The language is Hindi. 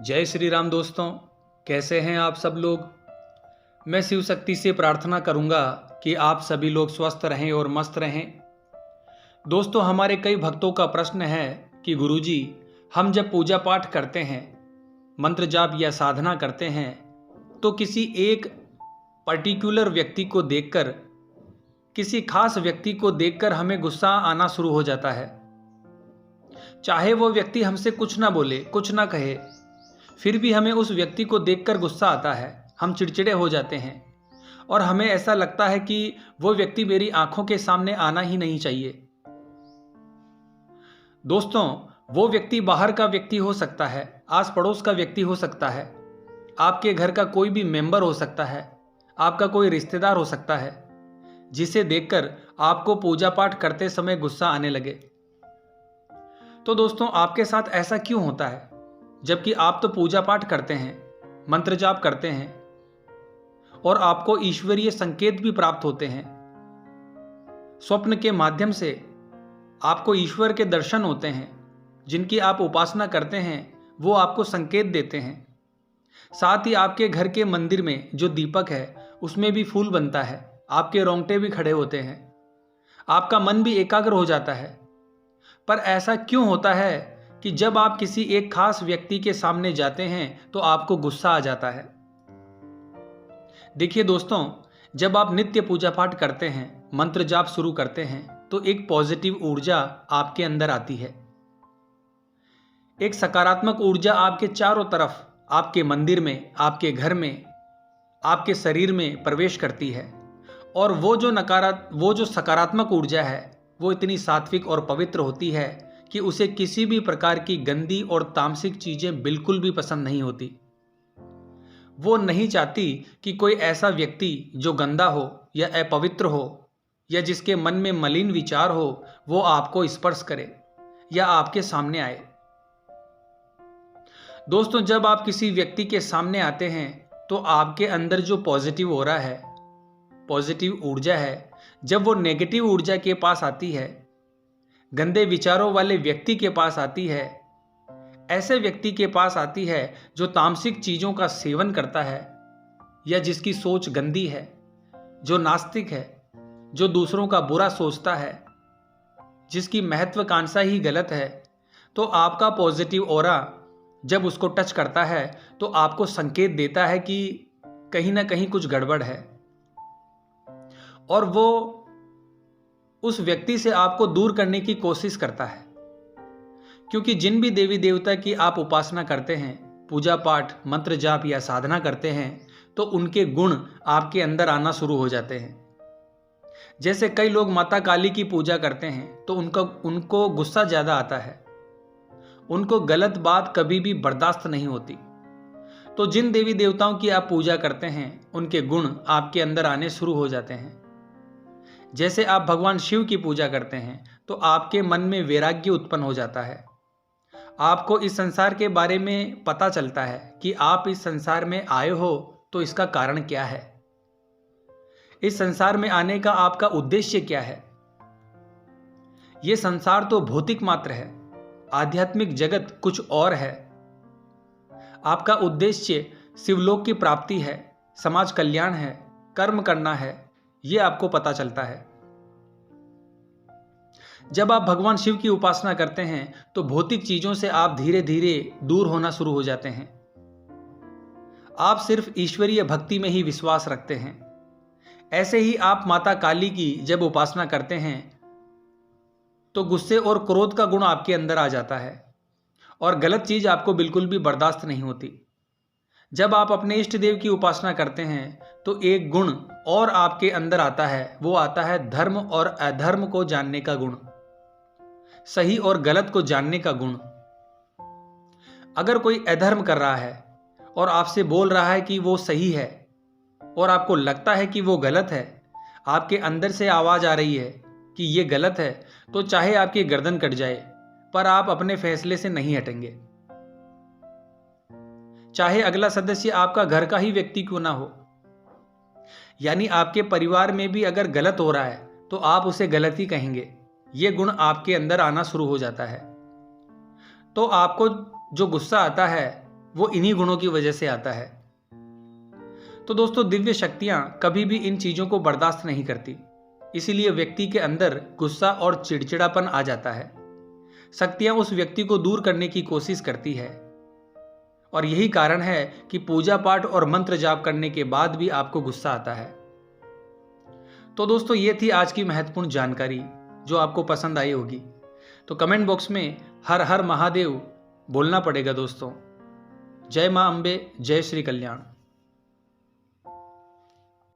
जय श्री राम दोस्तों, कैसे हैं आप सब लोग। मैं शिव शक्ति से प्रार्थना करूंगा कि आप सभी लोग स्वस्थ रहें और मस्त रहें। दोस्तों, हमारे कई भक्तों का प्रश्न है कि गुरुजी, हम जब पूजा पाठ करते हैं, मंत्र जाप या साधना करते हैं, तो किसी एक पर्टिकुलर व्यक्ति को देखकर, किसी खास व्यक्ति को देखकर हमें गुस्सा आना शुरू हो जाता है। चाहे वो व्यक्ति हमसे कुछ ना बोले, कुछ ना कहे, फिर भी हमें उस व्यक्ति को देखकर गुस्सा आता है। हम चिड़चिड़े हो जाते हैं और हमें ऐसा लगता है कि वो व्यक्ति मेरी आंखों के सामने आना ही नहीं चाहिए। दोस्तों, वो व्यक्ति बाहर का व्यक्ति हो सकता है, आस पड़ोस का व्यक्ति हो सकता है, आपके घर का कोई भी मेंबर हो सकता है, आपका कोई रिश्तेदार हो सकता है, जिसे देखकर आपको पूजा पाठ करते समय गुस्सा आने लगे। तो दोस्तों, आपके साथ ऐसा क्यों होता है, जबकि आप तो पूजा पाठ करते हैं, मंत्र जाप करते हैं और आपको ईश्वरीय संकेत भी प्राप्त होते हैं। स्वप्न के माध्यम से आपको ईश्वर के दर्शन होते हैं। जिनकी आप उपासना करते हैं वो आपको संकेत देते हैं। साथ ही आपके घर के मंदिर में जो दीपक है उसमें भी फूल बनता है, आपके रोंगटे भी खड़े होते हैं, आपका मन भी एकाग्र हो जाता है। पर ऐसा क्यों होता है कि जब आप किसी एक खास व्यक्ति के सामने जाते हैं तो आपको गुस्सा आ जाता है। देखिए दोस्तों, जब आप नित्य पूजा पाठ करते हैं, मंत्र जाप शुरू करते हैं, तो एक पॉजिटिव ऊर्जा आपके अंदर आती है। एक सकारात्मक ऊर्जा आपके चारों तरफ, आपके मंदिर में, आपके घर में, आपके शरीर में प्रवेश करती है। और वो जो सकारात्मक ऊर्जा है वो इतनी सात्विक और पवित्र होती है कि उसे किसी भी प्रकार की गंदी और तामसिक चीजें बिल्कुल भी पसंद नहीं होती। वो नहीं चाहती कि कोई ऐसा व्यक्ति जो गंदा हो या अपवित्र हो या जिसके मन में मलिन विचार हो वो आपको स्पर्श करे या आपके सामने आए। दोस्तों, जब आप किसी व्यक्ति के सामने आते हैं तो आपके अंदर जो पॉजिटिव ऑरा है, पॉजिटिव ऊर्जा है, जब वो नेगेटिव ऊर्जा के पास आती है, गंदे विचारों वाले व्यक्ति के पास आती है, ऐसे व्यक्ति के पास आती है जो तामसिक चीजों का सेवन करता है या जिसकी सोच गंदी है, जो नास्तिक है, जो दूसरों का बुरा सोचता है, जिसकी महत्वाकांक्षा ही गलत है, तो आपका पॉजिटिव ऑरा जब उसको टच करता है तो आपको संकेत देता है कि कहीं ना कहीं कुछ गड़बड़ है और वो उस व्यक्ति से आपको दूर करने की कोशिश करता है। क्योंकि जिन भी देवी देवता की आप उपासना करते हैं, पूजा पाठ, मंत्र जाप या साधना करते हैं, तो उनके गुण आपके अंदर आना शुरू हो जाते हैं। जैसे कई लोग माता काली की पूजा करते हैं तो उनको गुस्सा ज़्यादा आता है, उनको गलत बात कभी भी बर्दाश्त नहीं होती। तो जिन देवी देवताओं की आप पूजा करते हैं उनके गुण आपके अंदर आने शुरू हो जाते हैं। जैसे आप भगवान शिव की पूजा करते हैं तो आपके मन में वैराग्य उत्पन्न हो जाता है। आपको इस संसार के बारे में पता चलता है कि आप इस संसार में आए हो तो इसका कारण क्या है, इस संसार में आने का आपका उद्देश्य क्या है। यह संसार तो भौतिक मात्र है, आध्यात्मिक जगत कुछ और है। आपका उद्देश्य शिवलोक की प्राप्ति है, समाज कल्याण है, कर्म करना है, यह आपको पता चलता है। जब आप भगवान शिव की उपासना करते हैं तो भौतिक चीजों से आप धीरे धीरे दूर होना शुरू हो जाते हैं। आप सिर्फ ईश्वरीय भक्ति में ही विश्वास रखते हैं। ऐसे ही आप माता काली की जब उपासना करते हैं तो गुस्से और क्रोध का गुण आपके अंदर आ जाता है और गलत चीज आपको बिल्कुल भी बर्दाश्त नहीं होती। जब आप अपने इष्ट देव की उपासना करते हैं तो एक गुण और आपके अंदर आता है, वो आता है धर्म और अधर्म को जानने का गुण, सही और गलत को जानने का गुण। अगर कोई अधर्म कर रहा है और आपसे बोल रहा है कि वो सही है और आपको लगता है कि वो गलत है, आपके अंदर से आवाज आ रही है कि ये गलत है, तो चाहे आपकी गर्दन कट जाए पर आप अपने फैसले से नहीं हटेंगे। चाहे अगला सदस्य आपका घर का ही व्यक्ति क्यों ना हो, यानी आपके परिवार में भी अगर गलत हो रहा है तो आप उसे गलत ही कहेंगे। यह गुण आपके अंदर आना शुरू हो जाता है। तो आपको जो गुस्सा आता है वो इन्हीं गुणों की वजह से आता है। तो दोस्तों, दिव्य शक्तियां कभी भी इन चीजों को बर्दाश्त नहीं करती, इसीलिए व्यक्ति के अंदर गुस्सा और चिड़चिड़ापन आ जाता है। शक्तियां उस व्यक्ति को दूर करने की कोशिश करती है और यही कारण है कि पूजा पाठ और मंत्र जाप करने के बाद भी आपको गुस्सा आता है। तो दोस्तों, ये थी आज की महत्वपूर्ण जानकारी जो आपको पसंद आई होगी। तो कमेंट बॉक्स में हर हर महादेव बोलना पड़ेगा दोस्तों। जय मां अम्बे, जय श्री कल्याण।